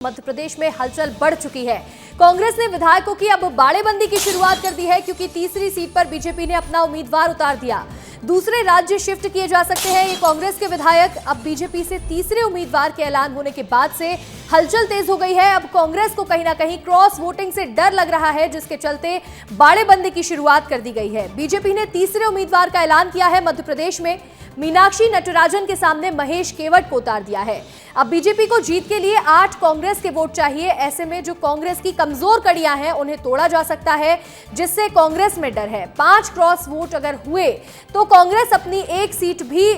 मध्य प्रदेश में हलचल बढ़ चुकी है। कांग्रेस ने विधायकों की अब बाड़ेबंदी की शुरुआत कर दी है, क्योंकि तीसरी सीट पर बीजेपी ने अपना उम्मीदवार उतार दिया। दूसरे राज्य शिफ्ट किए जा सकते हैं ये कांग्रेस के विधायक। अब बीजेपी से तीसरे उम्मीदवार के ऐलान होने के बाद से हलचल तेज हो गई है। अब कांग्रेस को कहीं ना कहीं क्रॉस वोटिंग से डर लग रहा है, जिसके चलते बाड़ेबंदी की शुरुआत कर दी गई है। बीजेपी ने तीसरे उम्मीदवार का ऐलान किया है। मध्य प्रदेश में मीनाक्षी नटराजन के सामने महेश केवट को उतार दिया है। अब बीजेपी को जीत के लिए 8 कांग्रेस के वोट चाहिए। ऐसे में जो कांग्रेस की कमजोर कड़ियां हैं उन्हें तोड़ा जा सकता है, जिससे कांग्रेस में डर है। 5 क्रॉस वोट अगर हुए तो कांग्रेस अपनी एक सीट भी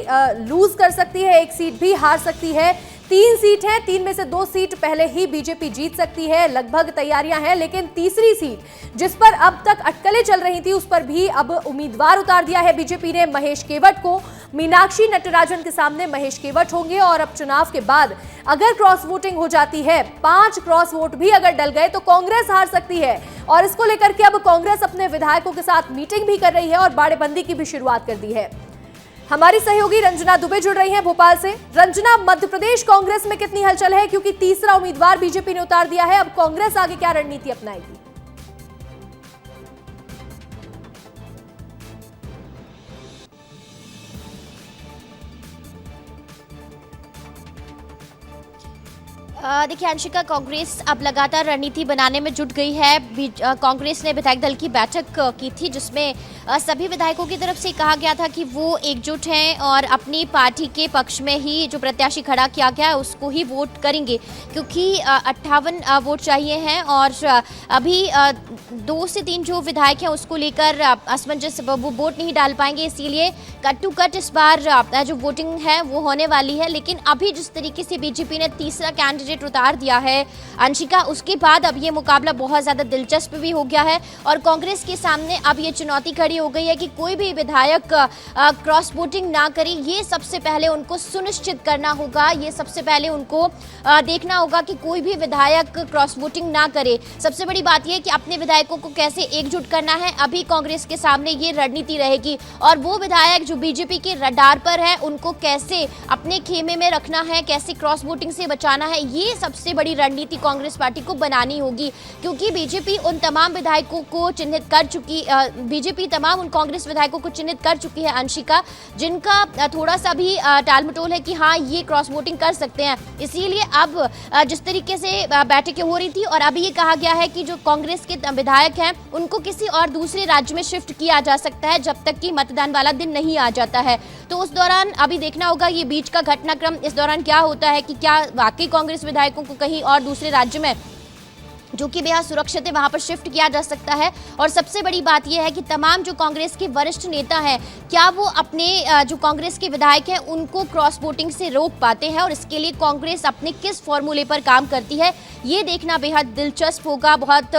लूज कर सकती है, एक सीट भी हार सकती है। 3 सीट है, 3 में से 2 सीट पहले ही बीजेपी जीत सकती है। लगभग तैयारियां हैं, लेकिन तीसरी सीट जिस पर अब तक अटकलें चल रही थी, उस पर भी अब उम्मीदवार उतार दिया है बीजेपी ने, महेश केवट को। मीनाक्षी नटराजन के सामने महेश केवट होंगे। और अब चुनाव के बाद अगर क्रॉस वोटिंग हो जाती है, 5 क्रॉस वोट भी अगर डल गए तो कांग्रेस हार सकती है। और इसको लेकर के अब कांग्रेस अपने विधायकों के साथ मीटिंग भी कर रही है और बाड़ेबंदी की भी शुरुआत कर दी है। हमारी सहयोगी रंजना दुबे जुड़ रही हैं भोपाल से। रंजना, मध्य प्रदेश कांग्रेस में कितनी हलचल है, क्योंकि तीसरा उम्मीदवार बीजेपी ने उतार दिया है। अब कांग्रेस आगे क्या रणनीति अपनाएगी? देखिए अंशिका, कांग्रेस अब लगातार रणनीति बनाने में जुट गई है। कांग्रेस ने विधायक दल की बैठक की थी, जिसमें सभी विधायकों की तरफ से कहा गया था कि वो एकजुट हैं और अपनी पार्टी के पक्ष में ही जो प्रत्याशी खड़ा किया गया है उसको ही वोट करेंगे, क्योंकि 58 वोट चाहिए हैं। और अभी 2 से 3 जो विधायक हैं उसको लेकर असमंजस, वो वोट नहीं डाल पाएंगे, इसीलिए कट टू कट इस बार जो वोटिंग है वो होने वाली है। लेकिन अभी जिस तरीके से बीजेपी ने तीसरा कैंडिडेट उतार दिया है अंशिका, उसके बाद अब ये मुकाबला बहुत ज्यादा दिलचस्प भी हो गया है। और कांग्रेस के सामने अब ये चुनौती खड़ी हो गई है कि कोई भी विधायक क्रॉस वोटिंग ना करे। ये सबसे पहले उनको सुनिश्चित करना होगा, ये सबसे पहले उनको देखना होगा कि कोई भी विधायक क्रॉस वोटिंग ना करे। सबसे बड़ी बात यह है कि अपने विधायकों को कैसे एकजुट करना है, अभी कांग्रेस के सामने ये रणनीति रहेगी। और वो विधायक जो बीजेपी के रडार पर है उनको कैसे अपने खेमे में रखना है, कैसे क्रॉस वोटिंग से बचाना है, ये सबसे बड़ी रणनीति कांग्रेस पार्टी को बनानी होगी। क्योंकि बीजेपी उन तमाम विधायकों को चिन्हित कर चुकी बीजेपी तमाम उन कांग्रेस विधायकों को चिन्हित कर चुकी है अंशिका, जिनका थोड़ा सा भी टालमटोल है कि हाँ ये क्रॉस वोटिंग कर सकते हैं। इसीलिए अब जिस तरीके से बैठकें हो रही थी और अभी ये कहा गया है कि जो कांग्रेस के विधायक हैं उनको किसी और दूसरे राज्य में शिफ्ट किया जा सकता है जब तक कि मतदान वाला दिन नहीं आ जाता है। तो उस दौरान अभी देखना होगा ये बीच का घटनाक्रम इस दौरान क्या होता है, कि क्या वाकई कांग्रेस विधायकों को कहीं और दूसरे राज्य में जो कि बेहद सुरक्षित है वहां पर शिफ्ट किया जा सकता है। और सबसे बड़ी बात यह है कि तमाम जो कांग्रेस के वरिष्ठ नेता हैं, क्या वो अपने जो कांग्रेस के विधायक हैं उनको क्रॉस वोटिंग से रोक पाते हैं, और इसके लिए कांग्रेस अपने किस फॉर्मूले पर काम करती है, ये देखना बेहद दिलचस्प होगा। बहुत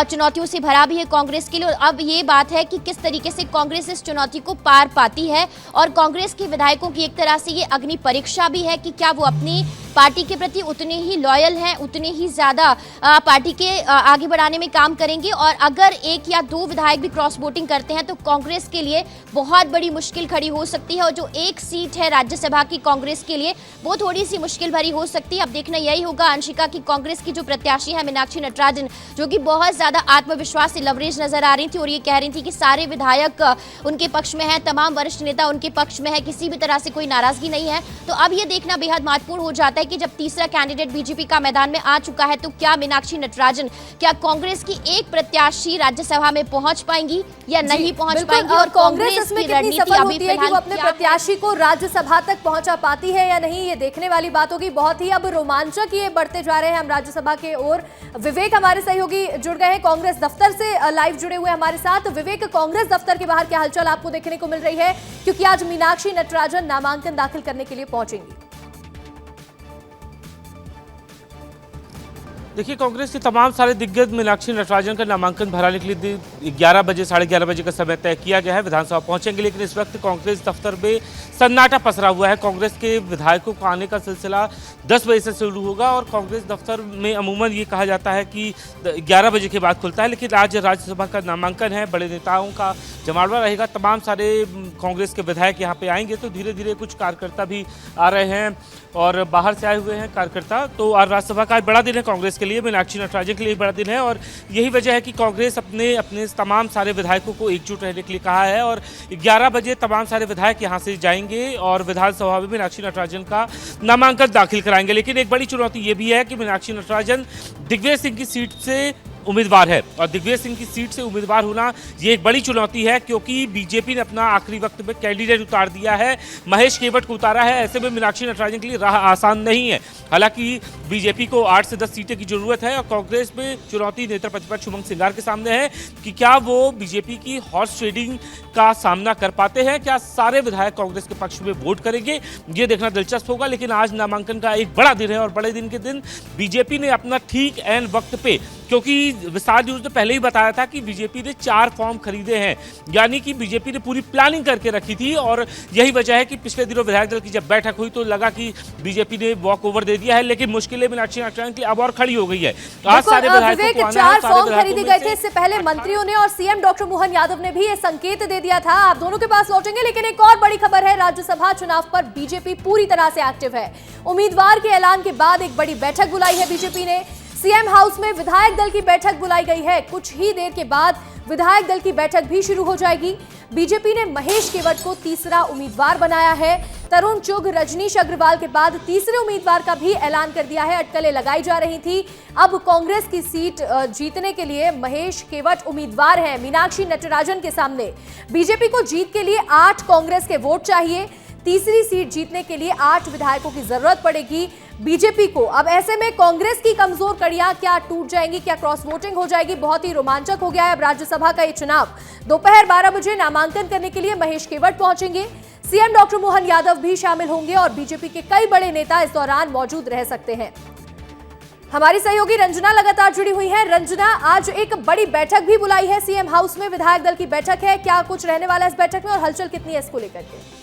चुनौतियों से भरा भी है कांग्रेस के लिए। और अब ये बात है कि किस तरीके से कांग्रेस इस चुनौती को पार पाती है। और कांग्रेस के विधायकों की एक तरह से ये अग्नि परीक्षा भी है कि क्या वो अपनी पार्टी के प्रति उतने ही लॉयल हैं, उतने ही ज्यादा पार्टी के आगे बढ़ाने में काम करेंगे। और अगर 1 या 2 विधायक भी क्रॉस वोटिंग करते हैं तो कांग्रेस के लिए बहुत बड़ी मुश्किल खड़ी हो सकती है। और जो 1 सीट है राज्यसभा की कांग्रेस के लिए, वो थोड़ी सी मुश्किल भरी हो सकती है। अब देखना यही होगा अंशिका कि कांग्रेस की जो प्रत्याशी है मीनाक्षी नटराजन, जो कि बहुत ज्यादा आत्मविश्वास से लवरेज नजर आ रही थी और ये कह रही थी कि सारे विधायक उनके पक्ष में है, तमाम वरिष्ठ नेता उनके पक्ष में है, किसी भी तरह से कोई नाराजगी नहीं है। तो अब ये देखना बेहद महत्वपूर्ण हो जाता है कि जब तीसरा कैंडिडेट बीजेपी का मैदान में आ चुका है तो क्या मीनाक्षी नटराजन, क्या कांग्रेस की एक प्रत्याशी राज्यसभा में पहुंच पाएंगी या नहीं पहुंच पाएंगी, और कांग्रेस इसमें कितनी सफल होती है कि वो अपने प्रत्याशी को राज्यसभा तक पहुंचा पाती है या नहीं, ये देखने वाली बात होगी। बहुत ही अब रोमांचक ये बढ़ते जा रहे हैं हम राज्यसभा के ओर। विवेक हमारे सहयोगी जुड़ गए हैं कांग्रेस दफ्तर से, लाइव जुड़े हुए हमारे साथ। विवेक, कांग्रेस दफ्तर के बाहर क्या हलचल आपको देखने को मिल रही है, क्योंकि आज मीनाक्षी नटराजन नामांकन दाखिल करने के लिए पहुंचेंगी? देखिए, कांग्रेस के तमाम सारे दिग्गज मीनाक्षी नटराजन का नामांकन भराने के लिए 11 बजे 11:30 बजे का समय तय किया गया है। विधानसभा पहुंचेंगे, लेकिन इस वक्त कांग्रेस दफ्तर में सन्नाटा पसरा हुआ है। कांग्रेस के विधायकों को आने का सिलसिला 10 बजे से शुरू होगा और कांग्रेस दफ्तर में अमूमन ये कहा जाता है कि 11 बजे के बाद खुलता है, लेकिन आज राज्यसभा का नामांकन है, बड़े नेताओं का जमावड़ा रहेगा। तमाम सारे कांग्रेस के विधायक यहाँ पे आएंगे, तो धीरे धीरे कुछ कार्यकर्ता भी आ रहे हैं और बाहर से आए हुए हैं कार्यकर्ता। तो आज राज्यसभा का बड़ा दिन है कांग्रेस के लिए, मीनाक्षी नटराजन के लिए बड़ा दिन है और यही वजह है कि कांग्रेस अपने तमाम सारे विधायकों को एकजुट रहने के लिए कहा है और 11 बजे तमाम सारे विधायक यहाँ से जाएंगे और विधानसभा में मीनाक्षी नटराजन का नामांकन दाखिल कराएंगे। लेकिन एक बड़ी चुनौती ये भी है कि मीनाक्षी नटराजन दिग्विजय सिंह की सीट से उम्मीदवार है और दिग्विजय सिंह की सीट से उम्मीदवार होना ये एक बड़ी चुनौती है, क्योंकि बीजेपी ने अपना आखिरी वक्त में कैंडिडेट उतार दिया है, महेश केवट को उतारा है। ऐसे में मीनाक्षी नटराजन के लिए राह आसान नहीं है। हालांकि बीजेपी को 8 से 10 सीटें की जरूरत है और कांग्रेस में चुनौती नेता प्रतिपक्ष उमंग सिंगार के सामने है कि क्या वो बीजेपी की हॉर्स ट्रेडिंग का सामना कर पाते हैं, क्या सारे विधायक कांग्रेस के पक्ष में वोट करेंगे, ये देखना दिलचस्प होगा। लेकिन आज नामांकन का एक बड़ा दिन है और बड़े दिन के दिन बीजेपी ने अपना ठीक एन वक्त पे, क्योंकि विस्तार न्यूज ने पहले ही बताया था कि बीजेपी ने 4 फॉर्म खरीदे हैं, यानी कि बीजेपी ने पूरी प्लानिंग करके रखी थी और यही वजह है कि पिछले दिनों विधायक दल की जब बैठक हुई तो लगा कि बीजेपी ने वॉक ओवर दे दिया है, लेकिन मुश्किलें मीनाक्षी नटराजन के लिए अब और खड़ी हो गई है। आज सारे विधायकों को 4 फॉर्म खरीदे गए थे। इससे पहले मंत्रियों ने और सीएम डॉक्टर मोहन यादव ने भी ये संकेत दे दिया था। आप दोनों के पास लौटेंगे, लेकिन एक और बड़ी खबर है, राज्यसभा चुनाव पर बीजेपी पूरी तरह से एक्टिव है। उम्मीदवार के ऐलान के बाद एक बड़ी बैठक बुलाई है बीजेपी ने। सीएम हाउस में विधायक दल की बैठक बुलाई गई है। कुछ ही देर के बाद विधायक दल की बैठक भी शुरू हो जाएगी। बीजेपी ने महेश केवट को तीसरा उम्मीदवार बनाया है। तरुण चुग, रजनीश अग्रवाल के बाद तीसरे उम्मीदवार का भी ऐलान कर दिया है। अटकलें लगाई जा रही थी। अब कांग्रेस की सीट जीतने के लिए महेश केवट उम्मीदवार हैं मीनाक्षी नटराजन के सामने। बीजेपी को जीत के लिए 8 कांग्रेस के वोट चाहिए। तीसरी सीट जीतने के लिए 8 विधायकों की जरूरत पड़ेगी बीजेपी को। अब ऐसे में कांग्रेस की कमजोर कड़ियां क्या टूट जाएंगी, क्या क्रॉस वोटिंग हो जाएगी? बहुत ही रोमांचक हो गया है अब राज्यसभा का ये चुनाव। दोपहर 12 बजे नामांकन करने के लिए महेश केवट पहुंचेंगे। सीएम डॉक्टर मोहन यादव भी शामिल होंगे और बीजेपी के कई बड़े नेता इस दौरान मौजूद रह सकते हैं। हमारी सहयोगी रंजना लगातार जुड़ी हुई है। रंजना, आज एक बड़ी बैठक भी बुलाई है सीएम हाउस में, विधायक दल की बैठक है, क्या कुछ रहने वाला है इस बैठक में और हलचल कितनी है इसको लेकर के?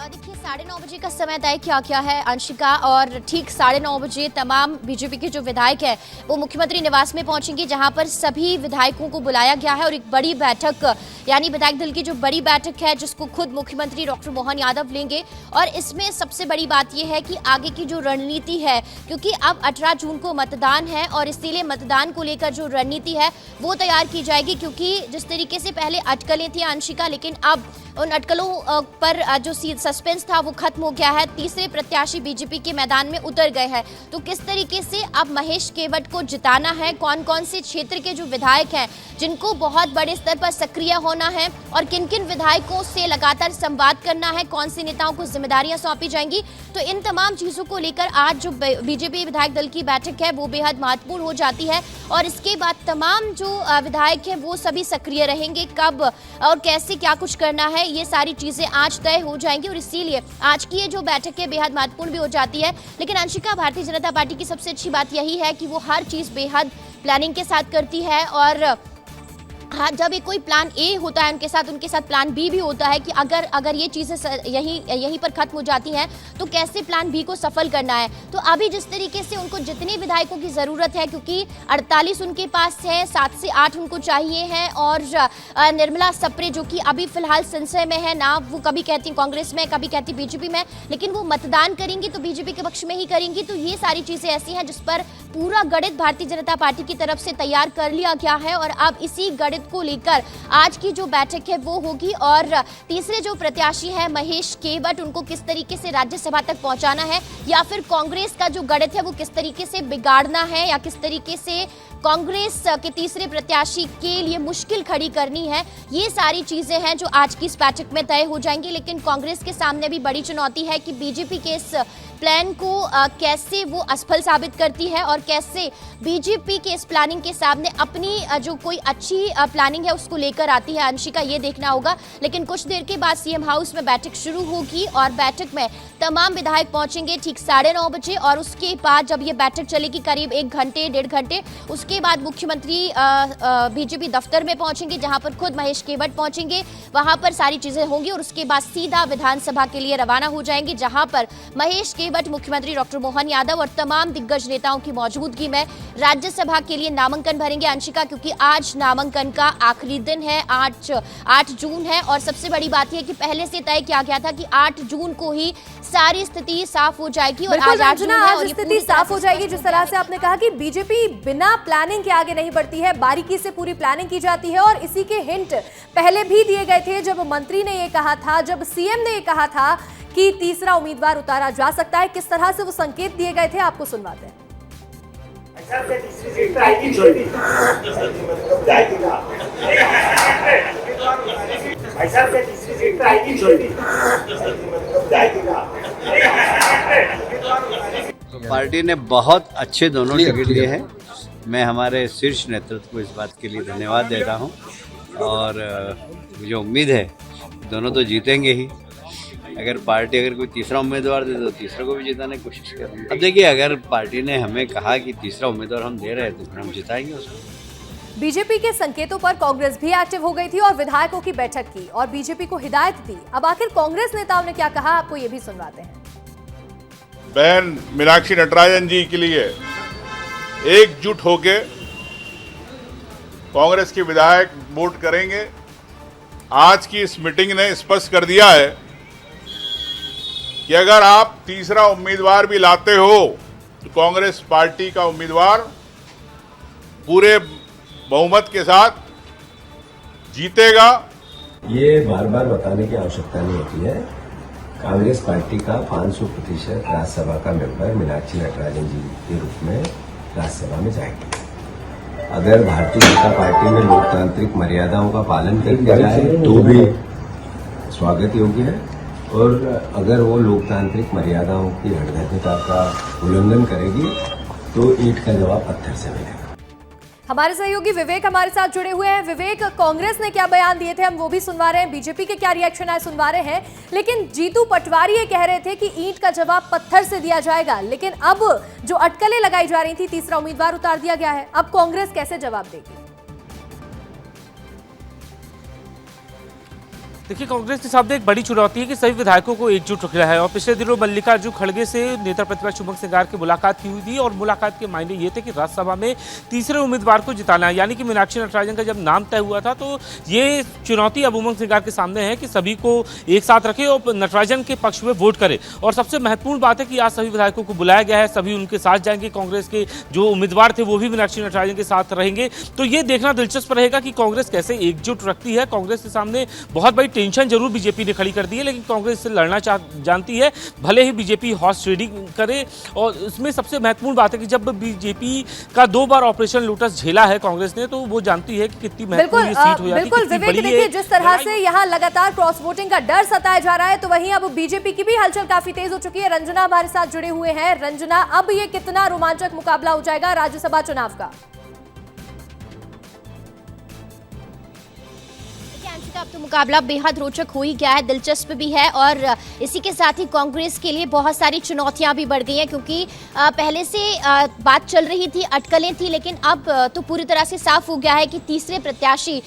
देखिए, 9:30 बजे का समय तय किया गया है अंशिका, और ठीक 9:30 बजे तमाम बीजेपी के जो विधायक हैं वो मुख्यमंत्री निवास में पहुंचेंगे, जहां पर सभी विधायकों को बुलाया गया है और एक बड़ी बैठक, यानी विधायक दल की जो बड़ी बैठक है जिसको खुद मुख्यमंत्री डॉक्टर मोहन यादव लेंगे। और इसमें सबसे बड़ी बात यह है कि आगे की जो रणनीति है, क्योंकि अब 18 जून को मतदान है और इसीलिए मतदान को लेकर जो रणनीति है वो तैयार की जाएगी। क्योंकि जिस तरीके से पहले अटकलें थी अंशिका, लेकिन अब उन अटकलों पर जो सस्पेंस था वो खत्म हो गया है। तीसरे प्रत्याशी बीजेपी के मैदान में उतर गए हैं। तो किस तरीके से अब महेश केवट को जिताना है, कौन कौन से क्षेत्र के जो विधायक हैं जिनको बहुत बड़े स्तर पर सक्रिय होना है और किन किन विधायकों से लगातार संवाद करना है, कौन से नेताओं को जिम्मेदारियां सौंपी जाएंगी, तो इन तमाम चीजों को लेकर आज जो बीजेपी विधायक दल की बैठक है वो बेहद महत्वपूर्ण हो जाती है। और इसके बाद तमाम जो विधायक हैं वो सभी सक्रिय रहेंगे। कब और कैसे क्या कुछ करना है, ये सारी चीजें आज तय हो जाएंगी और इसीलिए आज की ये जो बैठक है बेहद महत्वपूर्ण भी हो जाती है। लेकिन अंशिका, भारतीय जनता पार्टी की सबसे अच्छी बात यही है कि वो हर चीज बेहद प्लानिंग के साथ करती है और हाँ, जब एक कोई प्लान ए होता है उनके साथ प्लान बी भी होता है कि अगर ये चीज़ें यहीं पर खत्म हो जाती हैं तो कैसे प्लान बी को सफल करना है। तो अभी जिस तरीके से उनको जितने विधायकों की ज़रूरत है, क्योंकि 48 उनके पास है, 7 से 8 उनको चाहिए हैं, और निर्मला सप्रे जो कि अभी फिलहाल संशय में है ना, वो कभी कहती कांग्रेस में, कभी कहती बीजेपी में, लेकिन वो मतदान करेंगी तो बीजेपी के पक्ष में ही करेंगी। तो ये सारी चीज़ें ऐसी हैं जिस पर पूरा गणित भारतीय जनता पार्टी की तरफ से तैयार कर लिया गया है और अब इसी गणित को लेकर आज की जो बैठक है वो होगी। और तीसरे जो प्रत्याशी है महेश केवट, उनको किस तरीके से राज्यसभा तक पहुंचाना है या फिर कांग्रेस का जो गणित है वो किस तरीके से बिगाड़ना है या किस तरीके से कांग्रेस के तीसरे प्रत्याशी के लिए मुश्किल खड़ी करनी है, ये सारी चीजें हैं जो आज की इस बैठक में तय हो जाएंगी। लेकिन कांग्रेस के सामने भी बड़ी चुनौती है कि बीजेपी के इस प्लान को कैसे वो असफल साबित करती है और कैसे बीजेपी के इस प्लानिंग के सामने अपनी जो कोई अच्छी प्लानिंग है उसको लेकर आती है अंशिका, ये देखना होगा। लेकिन कुछ देर के बाद सीएम हाउस में बैठक शुरू होगी और बैठक में तमाम विधायक पहुंचेंगे ठीक 9:30 बजे और उसके बाद जब ये बैठक चलेगी करीब 1 घंटे 1.5 घंटे, उसके बाद मुख्यमंत्री बीजेपी दफ्तर में पहुंचेंगे जहां पर खुद महेश केवट पहुंचेंगे, वहां पर सारी चीजें होंगी और उसके बाद सीधा विधानसभा के लिए रवाना हो जाएंगे जहां पर महेश केवट, मुख्यमंत्री डॉक्टर मोहन यादव और तमाम दिग्गज नेताओं की मौजूदगी में राज्यसभा के लिए नामांकन भरेंगे अंशिका, क्योंकि आज नामांकन का आखिरी दिन है, 8 जून है। और सबसे बड़ी बात यह कि पहले से तय किया गया था कि 8 जून को ही सारी स्थिति साफ हो जाएगी और आज 8 जून है और स्थिति साफ हो जाएगी। जिस तरह से आपने कहा कि बीजेपी बिना प्लानिंग के आगे नहीं बढ़ती है, बारीकी से पूरी प्लानिंग की जाती है और इसी के हिंट पहले भी दिए गए थे जब मंत्री ने ये कहा था, जब सीएम ने ये कहा था कि तीसरा उम्मीदवार उतारा जा सकता है। किस तरह से वो संकेत दिए गए थे आपको सुनवाते हैं। तो पार्टी ने बहुत अच्छे दोनों टिकट लिए हैं। मैं हमारे शीर्ष नेतृत्व को इस बात के लिए धन्यवाद देता हूं और मुझे उम्मीद है दोनों तो जीतेंगे ही। अगर पार्टी कोई तीसरा उम्मीदवार दे तो तीसरे को भी जिताने की कोशिश करेंगे। अब देखिए, अगर पार्टी ने हमें कहा कि तीसरा उम्मीदवार हम दे रहे हैं तो फिर हम जिताएंगे उसको। बीजेपी के संकेतों पर कांग्रेस भी एक्टिव हो गई थी और विधायकों की बैठक की और बीजेपी को हिदायत दी। अब आखिर कांग्रेस नेताओं ने क्या कहा, आपको ये भी सुनवाते हैं। बहन मीनाक्षी नटराजन जी के लिए एकजुट होके कांग्रेस के विधायक वोट करेंगे। आज की इस मीटिंग ने स्पष्ट कर दिया है कि अगर आप तीसरा उम्मीदवार भी लाते हो तो कांग्रेस पार्टी का उम्मीदवार पूरे बहुमत के साथ जीतेगा। ये बार बार बताने की आवश्यकता नहीं होती है। कांग्रेस पार्टी का 500% राज्यसभा का मेंबर मीनाक्षी नटराजन जी के रूप में राज्यसभा में जाएंगे। अगर भारतीय जनता पार्टी में लोकतांत्रिक मर्यादाओं का पालन किया जाए तो भी स्वागत योग्य है और अगर वो लोकतांत्रिक मर्यादाओं की हठधर्मिता का उल्लंघन करेगी तो ईंट का जवाब पत्थर से मिलेगा। हमारे सहयोगी विवेक हमारे साथ जुड़े हुए हैं। विवेक, कांग्रेस ने क्या बयान दिए थे हम वो भी सुनवा रहे हैं, बीजेपी के क्या रिएक्शन आए सुनवा रहे हैं, लेकिन जीतू पटवारी ये कह रहे थे कि ईंट का जवाब पत्थर से दिया जाएगा। लेकिन अब जो अटकलें लगाई जा रही थी, तीसरा उम्मीदवार उतार दिया गया है, अब कांग्रेस कैसे जवाब देगी? देखिए, कांग्रेस के सामने एक बड़ी चुनौती है कि सभी विधायकों को एकजुट रखना है और पिछले दिनों मल्लिकार्जुन खड़गे से नेता प्रतिपक्ष शुभम सिंगार की मुलाकात की हुई थी और मुलाकात के मायने ये थे कि राज्यसभा में तीसरे उम्मीदवार को जिताना है, यानी कि मीनाक्षी नटराजन का जब नाम तय हुआ था तो ये चुनौती अब उमंग सिंगार के सामने है कि सभी को एक साथ रखे और नटराजन के पक्ष में वोट करे। और सबसे महत्वपूर्ण बात है कि आज सभी विधायकों को बुलाया गया है, सभी उनके साथ जाएंगे। कांग्रेस के जो उम्मीदवार थे वो भी मीनाक्षी नटराजन के साथ रहेंगे। तो ये देखना दिलचस्प रहेगा कि कांग्रेस कैसे एकजुट रखती है। कांग्रेस के सामने बहुत बड़ी टेंशन जरूर बीजेपी ने खड़ी कर दी है, लेकिन कांग्रेस से लड़ना जानती है, भले ही बीजेपी हॉर्स ट्रेडिंग करे। और इसमें सबसे महत्वपूर्ण बात है कि जब बीजेपी का 2 बार ऑपरेशन लोटस झेला है कांग्रेस ने, तो वो जानती है कि कितनी महत्वपूर्ण सीट हो जाती है। बिल्कुल विवेक, देखिए जिस तरह से यहाँ लगातार क्रॉस वोटिंग का डर सताया जा रहा है, तो वहीं अब बीजेपी की भी हलचल काफी तेज हो चुकी है। रंजना हमारे साथ जुड़े हुए हैं। रंजना, अब ये कितना रोमांचक मुकाबला हो जाएगा राज्यसभा चुनाव का? अब तो मुकाबला बेहद रोचक हो ही गया है, दिलचस्प भी है और इसी के साथ ही कांग्रेस के लिए बहुत सारी चुनौतियां भी बढ़ गई हैं, क्योंकि पहले से बात चल रही थी, अटकलें थी, लेकिन अब तो पूरी तरह से साफ हो गया है कि तीसरे प्रत्याशी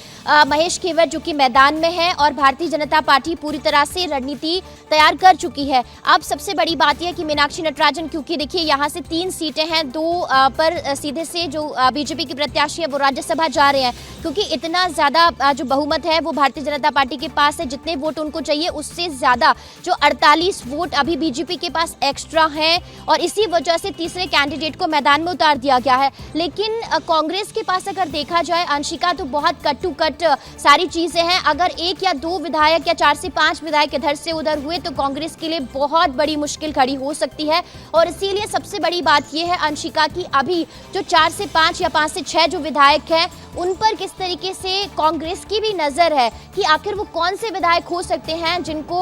महेश केवट जो कि मैदान में है और भारतीय जनता पार्टी पूरी तरह से रणनीति तैयार कर चुकी है। अब सबसे बड़ी बात यह कि मीनाक्षी नटराजन, क्योंकि देखिए यहाँ से 3 सीटें हैं, 2 पर सीधे से जो बीजेपी के प्रत्याशी है वो राज्यसभा जा रहे हैं, क्योंकि इतना ज्यादा जो बहुमत है वो भारतीय जनता पार्टी के पास है। जितने वोट उनको चाहिए उससे ज्यादा जो 48 वोट अभी बीजेपी के पास एक्स्ट्रा हैं और इसी वजह से तीसरे कैंडिडेट को मैदान में उतार दिया गया है। लेकिन कांग्रेस के पास अगर देखा जाए अंशिका, तो बहुत कट टू कट सारी चीजें हैं। अगर 1 या 2 विधायक या 4 से 5 विधायक इधर से उधर हुए तो कांग्रेस के लिए बहुत बड़ी मुश्किल खड़ी हो सकती है। और इसीलिए सबसे बड़ी बात यह है अंशिका की अभी जो 4 से 5 या 5 से 6 जो विधायक हैं उन पर किस तरीके से कांग्रेस की भी नजर है कि आखिर वो कौन से विधायक हो सकते हैं जिनको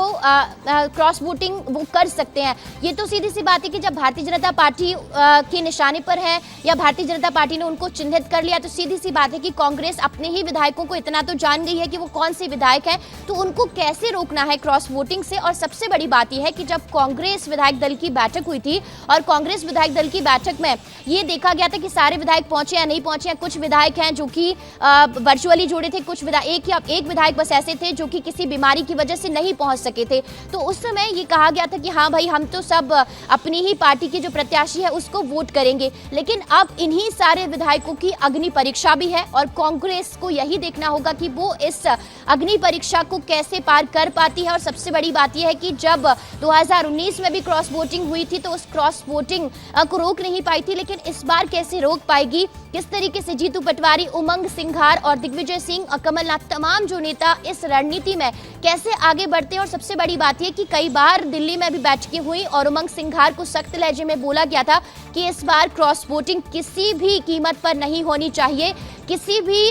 क्रॉस वोटिंग वो कर सकते हैं। ये तो सीधी सी बात है कि जब भारतीय जनता पार्टी के निशाने पर है या भारतीय जनता पार्टी ने उनको चिन्हित कर लिया, तो सीधी सी बात है कि कांग्रेस अपने ही विधायकों को इतना तो जान गई है कि वो कौन से विधायक हैं, तो उनको कैसे रोकना है क्रॉस वोटिंग से। और सबसे बड़ी बात यह है कि जब कांग्रेस विधायक दल की बैठक हुई थी और कांग्रेस विधायक दल की बैठक में ये देखा गया था कि सारे विधायक पहुंचे या नहीं पहुंचे, कुछ विधायक हैं जो कि वर्चुअली जुड़े थे, कुछ विधायक एक विधायक बस ऐसे थे जो कि किसी बीमारी की वजह से नहीं पहुंच सके थे। तो उस समय ये कहा गया था कि हाँ भाई, हम तो सब अपनी ही पार्टी के जो प्रत्याशी है उसको वोट करेंगे। लेकिन अब इन्हीं सारे विधायकों की अग्नि परीक्षा भी है और कांग्रेस को यही देखना होगा कि वो इस अग्नि परीक्षा को कैसे पार कर पाती है। और सबसे बड़ी बात यह है कि जब 2019 में भी क्रॉस वोटिंग हुई थी तो उस क्रॉस वोटिंग को रोक नहीं पाई थी, लेकिन इस बार कैसे रोक पाएगी, किस तरीके से जीतू पटवारी, उमंग सिंघार और दिग्विजय सिंह और कमलनाथ, तमाम जो नेता इस रणनीति में कैसे आगे बढ़ते हैं। और सबसे बड़ी बात यह कि कई बार दिल्ली में भी बैठकें हुई और उमंग सिंघार को सख्त लहजे में बोला गया था कि इस बार क्रॉस वोटिंग किसी भी कीमत पर नहीं होनी चाहिए, किसी भी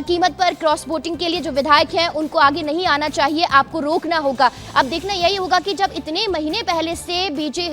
कीमत पर क्रॉस वोटिंग के लिए जो विधायक हैं उनको आगे नहीं आना चाहिए, आपको रोकना होगा। अब देखना यही होगा कि जब इतने महीने पहले से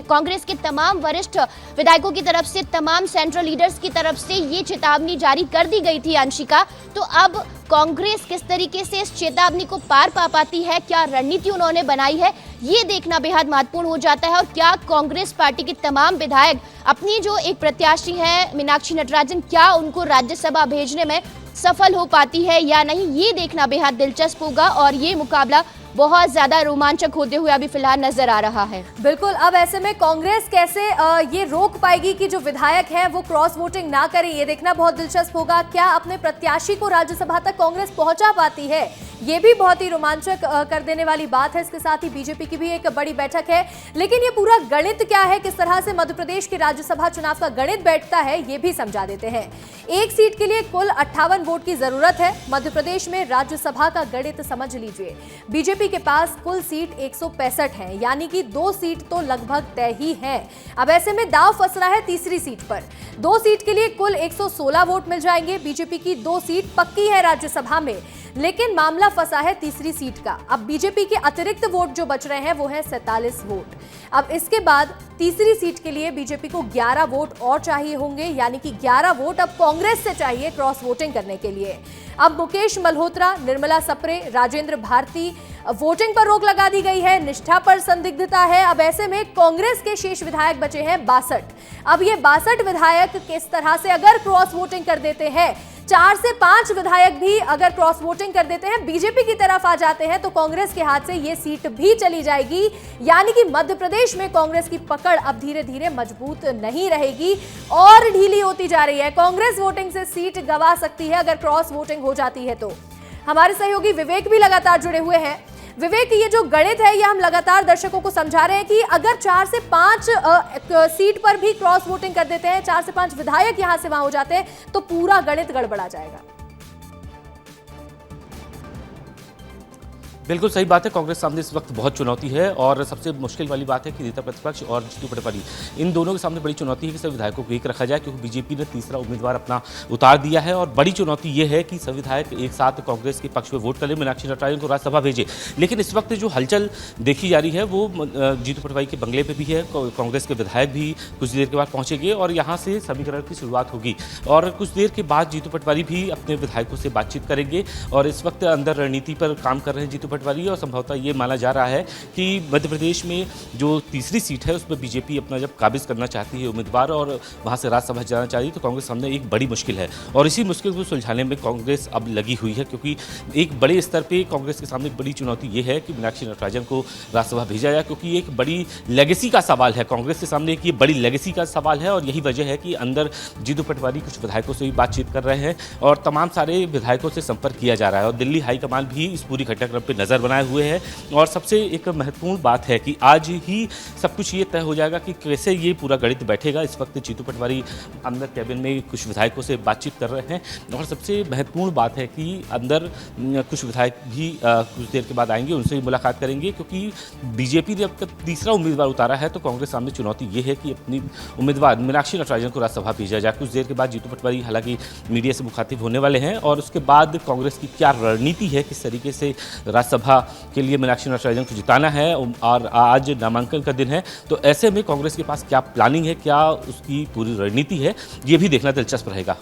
कांग्रेस के तमाम वरिष्ठ विधायकों की तरफ से, तमाम सेंट्रल लीडर्स की तरफ से ये चेतावनी जारी कर दी गई थी अंशिका, तो अब कांग्रेस किस तरीके से इस चेतावनी को पार पा पाती है, क्या रणनीति उन्होंने बनाई है, ये देखना बेहद महत्वपूर्ण हो जाता है। और क्या कांग्रेस पार्टी के तमाम विधायक अपनी जो एक प्रत्याशी है मीनाक्षी नटराजन, क्या उनको राज्यसभा भेजने में सफल हो पाती है या नहीं, ये देखना बेहद दिलचस्प होगा। और ये मुकाबला बहुत ज्यादा रोमांचक होते हुए अभी फिलहाल नजर आ रहा है। बिल्कुल, अब ऐसे में कांग्रेस कैसे ये रोक पाएगी कि जो विधायक हैं वो क्रॉस वोटिंग ना करें, ये देखना बहुत दिलचस्प होगा। क्या अपने प्रत्याशी को राज्यसभा तक कांग्रेस पहुंचा पाती है, ये भी बहुत ही रोमांचक कर देने वाली बात है। इसके साथ ही बीजेपी की भी एक बड़ी बैठक है, लेकिन ये पूरा गणित क्या है, किस तरह से मध्य प्रदेश के राज्यसभा चुनाव का गणित बैठता है, ये भी समझा देते हैं। एक सीट के लिए कुल 58 वोट की जरूरत है। मध्य प्रदेश में राज्यसभा का गणित समझ लीजिए, बीजेपी के पास कुल सीट 165 है, यानी कि 2 सीट तो लगभग तय ही है। अब ऐसे में दांव फंस रहा है तीसरी सीट पर। 2 सीट के लिए कुल 116 वोट मिल जाएंगे। बीजेपी की 2 सीट पक्की है राज्यसभा में, लेकिन मामला फंसा है तीसरी सीट का। अब बीजेपी के अतिरिक्त वोट जो बच रहे हैं वो है 47 वोट। अब इसके बाद तीसरी सीट के लिए बीजेपी को 11 वोट और चाहिए होंगे, यानी कि 11 वोट अब कांग्रेस से चाहिए क्रॉस वोटिंग करने के लिए। अब मुकेश मल्होत्रा, निर्मला सप्रे, राजेंद्र भारती, वोटिंग पर रोक लगा दी गई है, निष्ठा पर संदिग्धता है। अब ऐसे में कांग्रेस के शेष विधायक बचे हैं 62। अब ये 62 विधायक किस तरह से अगर क्रॉस वोटिंग कर देते हैं, 4 से 5 विधायक भी अगर क्रॉस वोटिंग कर देते हैं, बीजेपी की तरफ आ जाते हैं, तो कांग्रेस के हाथ से ये सीट भी चली जाएगी। यानी कि मध्य प्रदेश में कांग्रेस की पकड़ अब धीरे धीरे मजबूत नहीं रहेगी और ढीली होती जा रही है। कांग्रेस वोटिंग से सीट गंवा सकती है अगर क्रॉस वोटिंग हो जाती है तो। हमारे सहयोगी विवेक भी लगातार जुड़े हुए हैं। विवेक, ये जो गणित है ये हम लगातार दर्शकों को समझा रहे हैं कि अगर 4 से 5 सीट पर भी क्रॉस वोटिंग कर देते हैं, 4 से 5 विधायक यहां से वहां हो जाते हैं, तो पूरा गणित गड़बड़ा जाएगा। बिल्कुल सही बात है। कांग्रेस सामने इस वक्त बहुत चुनौती है और सबसे मुश्किल वाली बात है कि नेता प्रतिपक्ष और जीतू पटवारी, इन दोनों के सामने बड़ी चुनौती है कि सभी विधायकों को एक रखा जाए, क्योंकि बीजेपी ने तीसरा उम्मीदवार अपना उतार दिया है। और बड़ी चुनौती ये है कि सभी विधायक एक साथ कांग्रेस के पक्ष में वोट करें, मीनाक्षी नटराजन को राज्यसभा भेजे। लेकिन इस वक्त जो हलचल देखी जा रही है वो जीतू पटवारी के बंगले पर भी है। कांग्रेस के विधायक भी कुछ देर के बाद पहुंचेंगे और यहाँ से समीकरण की शुरुआत होगी और कुछ देर के बाद जीतू पटवारी भी अपने विधायकों से बातचीत करेंगे। और इस वक्त अंदर रणनीति पर काम कर रहे हैं जीतू पटवारी और संभवतः ये माना जा रहा है कि मध्य प्रदेश में जो तीसरी सीट है उसमें बीजेपी अपना जब काबिज करना चाहती है उम्मीदवार और वहां से राज्यसभा जाना चाहती है, तो कांग्रेस सामने एक बड़ी मुश्किल है। और इसी मुश्किल को सुलझाने में कांग्रेस अब लगी हुई है, क्योंकि एक बड़े स्तर पे कांग्रेस के सामने एक बड़ी चुनौती ये है कि मीनाक्षी नटराजन को राज्यसभा भेजा जाए, क्योंकि एक बड़ी लेगेसी का सवाल है कांग्रेस के सामने, एक ये बड़ी लेगेसी का सवाल है। और यही वजह है कि अंदर जीतू पटवारी कुछ विधायकों से भी बातचीत कर रहे हैं और तमाम सारे विधायकों से संपर्क किया जा रहा है और दिल्ली हाईकमान भी इस पूरी घटनाक्रम पर नजर नज़र बनाए हुए है। और सबसे एक महत्वपूर्ण बात है कि आज ही सब कुछ ये तय हो जाएगा कि कैसे ये पूरा गणित बैठेगा। इस वक्त जीतू पटवारी अंदर कैबिन में कुछ विधायकों से बातचीत कर रहे हैं और सबसे महत्वपूर्ण बात है कि अंदर कुछ विधायक भी कुछ देर के बाद आएंगे, उनसे भी मुलाकात करेंगे, क्योंकि बीजेपी ने अब तक तीसरा उम्मीदवार उतारा है तो कांग्रेस सामने चुनौती ये है कि अपनी उम्मीदवार मीनाक्षी नटराजन को राज्यसभा भेजा जाए। कुछ देर के बाद जीतू पटवारी हालांकि मीडिया से मुखातिब होने वाले हैं और उसके बाद कांग्रेस की क्या रणनीति है, किस तरीके से राज्यसभा के लिए मीनाक्षी नटराजन को जिताना है। और आज नामांकन का दिन है तो ऐसे में कांग्रेस के पास क्या प्लानिंग है, क्या उसकी पूरी रणनीति है, ये भी देखना दिलचस्प रहेगा।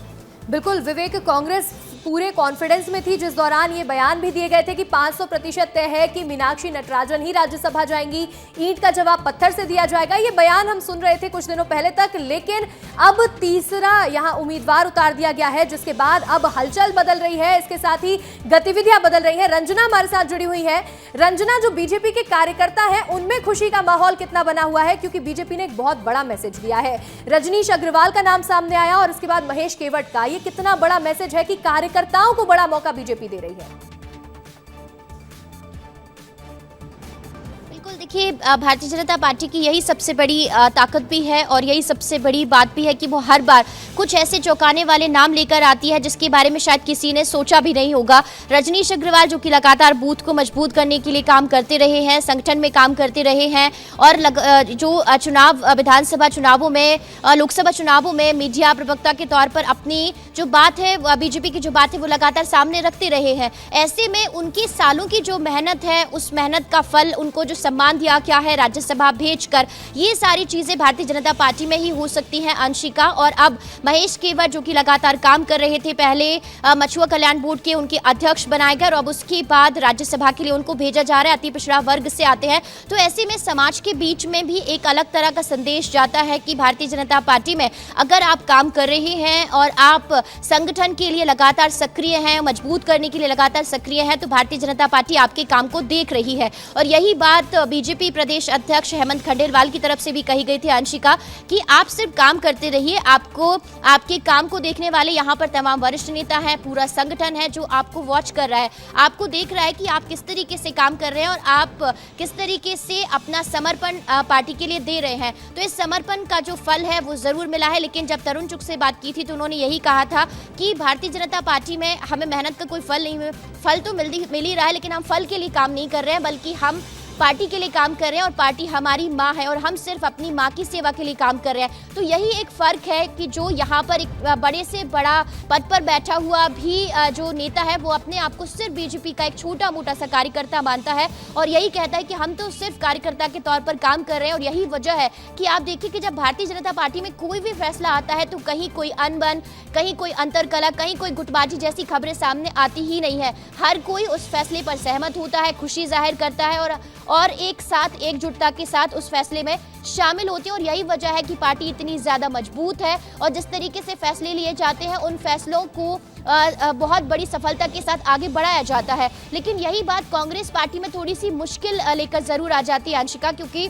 बिल्कुल विवेक, कांग्रेस पूरे कॉन्फिडेंस में थी जिस दौरान ये बयान भी दिए गए थे कि 500% तय है कि मीनाक्षी नटराजन ही राज्यसभा जाएंगी, ईंट का जवाब पत्थर से दिया जाएगा। ये बयान हम सुन रहे थे कुछ दिनों पहले तक, लेकिन अब तीसरा यहां उम्मीदवार उतार दिया गया है जिसके बाद अब हलचल बदल रही है, इसके साथ ही गतिविधियां बदल रही है। रंजना हमारे साथ जुड़ी हुई है। रंजना, जो बीजेपी के कार्यकर्ता है उनमें खुशी का माहौल कितना बना हुआ है, क्योंकि बीजेपी ने एक बहुत बड़ा मैसेज दिया है। रजनीश अग्रवाल का नाम सामने आया और उसके बाद महेश केवट का। ये कितना बड़ा मैसेज है कि कार्यकर्ताओं को बड़ा मौका बीजेपी दे रही है। देखिए, भारतीय जनता पार्टी की यही सबसे बड़ी ताकत भी है और यही सबसे बड़ी बात भी है कि वो हर बार कुछ ऐसे चौंकाने वाले नाम लेकर आती है जिसके बारे में शायद किसी ने सोचा भी नहीं होगा। रजनीश अग्रवाल जो कि लगातार बूथ को मजबूत करने के लिए काम करते रहे हैं, संगठन में काम करते रहे हैं और जो चुनाव विधानसभा चुनावों में, लोकसभा चुनावों में मीडिया प्रवक्ता के तौर पर अपनी जो बात है, बीजेपी की जो बात है वो लगातार सामने रखते रहे हैं। ऐसे में उनकी सालों की जो मेहनत है, उस मेहनत का फल, उनको जो सम्मान दिया क्या है राज्यसभा भेजकर, ये सारी चीजें भारतीय जनता पार्टी में ही हो सकती हैं अंशिका। और अब महेश केवट जो कि लगातार काम कर रहे थे, पहले मछुआ कल्याण बोर्ड के उनके अध्यक्ष बनाए गए और अब उसके बाद राज्यसभा के लिए उनको भेजा जा रहा है, अति पिछड़ा वर्ग से आते हैं। तो ऐसे में समाज के बीच में भी एक अलग तरह का संदेश जाता है कि भारतीय जनता पार्टी में अगर आप काम कर रहे हैं और आप संगठन के लिए लगातार सक्रिय हैं, मजबूत करने के लिए लगातार सक्रिय हैं, तो भारतीय जनता पार्टी आपके काम को देख रही है। और यही बात बीजेपी प्रदेश अध्यक्ष हेमंत खंडेलवाल की तरफ से भी कही गई थी अंशिका कि आप सिर्फ काम करते रहिए, आपको आपके काम को देखने वाले यहाँ पर तमाम वरिष्ठ नेता हैं, पूरा संगठन है जो आपको वॉच कर रहा है, आपको देख रहा है कि आप किस तरीके से काम कर रहे हैं और आप किस तरीके से अपना समर्पण पार्टी के लिए दे रहे हैं। तो इस समर्पण का जो फल है वो जरूर मिला है। लेकिन जब तरुण चुग से बात की थी तो उन्होंने यही कहा था कि भारतीय जनता पार्टी में हमें मेहनत का कोई फल नहीं, फल तो मिल ही रहा है लेकिन हम फल के लिए काम नहीं कर रहे हैं, बल्कि हम पार्टी के लिए काम कर रहे हैं और पार्टी हमारी माँ है और हम सिर्फ अपनी माँ की सेवा के लिए काम कर रहे हैं। तो यही एक फर्क है कि जो यहाँ पर एक बड़े से बड़ा पद पर बैठा हुआ भी जो नेता है वो अपने आप को सिर्फ बीजेपी का एक छोटा मोटा सा कार्यकर्ता मानता है और यही कहता है कि हम तो सिर्फ कार्यकर्ता के तौर पर काम कर रहे हैं। और यही वजह है कि आप देखिए कि जब भारतीय जनता पार्टी में कोई भी फैसला आता है तो कहीं कोई अनबन, कहीं कोई अंतरकलह, कहीं कोई गुटबाजी जैसी खबरें सामने आती ही नहीं है। हर कोई उस फैसले पर सहमत होता है, खुशी जाहिर करता है और एक साथ एकजुटता के साथ उस फैसले में शामिल होते हैं। और यही वजह है कि पार्टी इतनी ज्यादा मजबूत है और जिस तरीके से फैसले लिए जाते हैं उन फैसलों को बहुत बड़ी सफलता के साथ आगे बढ़ाया जाता है। लेकिन यही बात कांग्रेस पार्टी में थोड़ी सी मुश्किल लेकर जरूर आ जाती है अंशिका, क्योंकि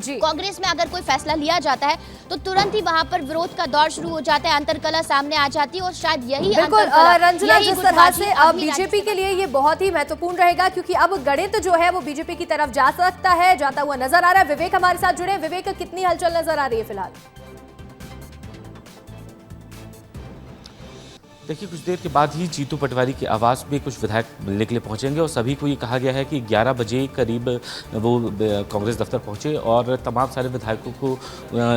कांग्रेस में अगर कोई फैसला लिया जाता है तो तुरंत ही वहां पर विरोध का दौर शुरू हो जाता है, अंतरकलह सामने आ जाती है और शायद यही रंजना, जिस तरह से अब बीजेपी के लिए ये बहुत ही महत्वपूर्ण रहेगा क्योंकि अब गणित जो है वो बीजेपी की तरफ जा सकता है, जाता हुआ नजर आ रहा है। विवेक हमारे साथ जुड़े। विवेक, कितनी हलचल नजर आ रही है फिलहाल? देखिए, कुछ देर के बाद ही जीतू पटवारी के आवास में कुछ विधायक मिलने के लिए पहुंचेंगे और सभी को ये कहा गया है कि 11 बजे करीब वो कांग्रेस दफ्तर पहुंचे और तमाम सारे विधायकों को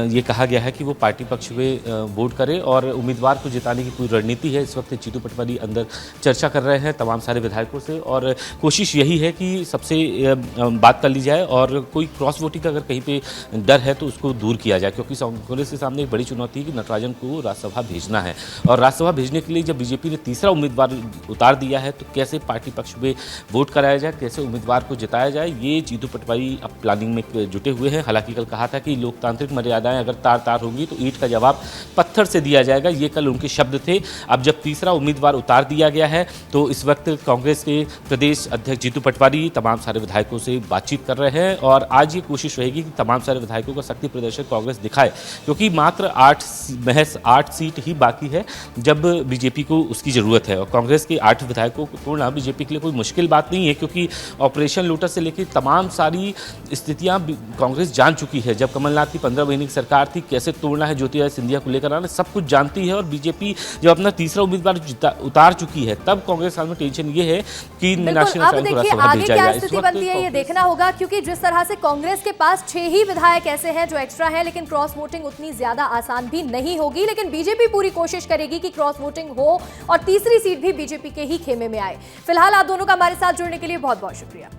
ये कहा गया है कि वो पार्टी पक्ष में वोट करें और उम्मीदवार को जिताने की पूरी रणनीति है। इस वक्त जीतू पटवारी अंदर चर्चा कर रहे हैं तमाम सारे विधायकों से और कोशिश यही है कि सबसे बात कर ली जाए और कोई क्रॉस वोटिंग का अगर कहीं पर डर है तो उसको दूर किया जाए, क्योंकि कांग्रेस के सामने एक बड़ी चुनौती है कि नटराजन को राज्यसभा भेजना है और राज्यसभा भेजने के लिए जब बीजेपी ने तीसरा उम्मीदवार उतार दिया है तो कैसे पार्टी पक्ष में वोट कराया जाए, कैसे उम्मीदवार को जिताया जाए, ये जीतू पटवारी अब प्लानिंग में जुटे हुए हैं। हालांकि कल कहा था कि लोकतांत्रिक मर्यादाएं अगर तार होंगी तो ईंट का जवाब पत्थर से दिया जाएगा, ये कल उनके शब्द थे। अब जब तीसरा उम्मीदवार उतार दिया गया है तो इस वक्त कांग्रेस के प्रदेश अध्यक्ष जीतू पटवारी तमाम सारे विधायकों से बातचीत कर रहे हैं और आज ये कोशिश रहेगी कि तमाम सारे विधायकों का शक्ति प्रदर्शन कांग्रेस दिखाए, क्योंकि मात्र महज 8 सीट ही बाकी है। जब बीजेपी बीजेपी को उसकी ज़रूरत है और कांग्रेस के 8 विधायकों को तोड़ना बीजेपी के लिए कोई मुश्किल बात नहीं है, क्योंकि ऑपरेशन लोटस से लेकर तमाम सारी स्थितियां कांग्रेस जान चुकी है। जब कमलनाथ की 15 महीने की सरकार थी, कैसे तोड़ना है ज्योतिरादित्य सिंधिया को लेकर आना, सब कुछ जानती है। और बीजेपी जब अपना तीसरा उम्मीदवार उतार चुकी है, तब कांग्रेस में टेंशन ये है कि मीनाक्षी नटराजन को राज्यसभा आगे मिल क्या जाएगा। स्थिति बनती है ये देखना होगा, क्योंकि जिस तरह से कांग्रेस के पास 6 ही विधायक ऐसे हैं जो एक्स्ट्रा हैं, लेकिन क्रॉस वोटिंग उतनी ज्यादा आसान भी नहीं होगी। लेकिन बीजेपी पूरी कोशिश करेगी कि क्रॉस वोटिंग हो और तीसरी सीट भी बीजेपी के ही खेमे में आए। फिलहाल आप दोनों का हमारे साथ जुड़ने के लिए बहुत बहुत शुक्रिया।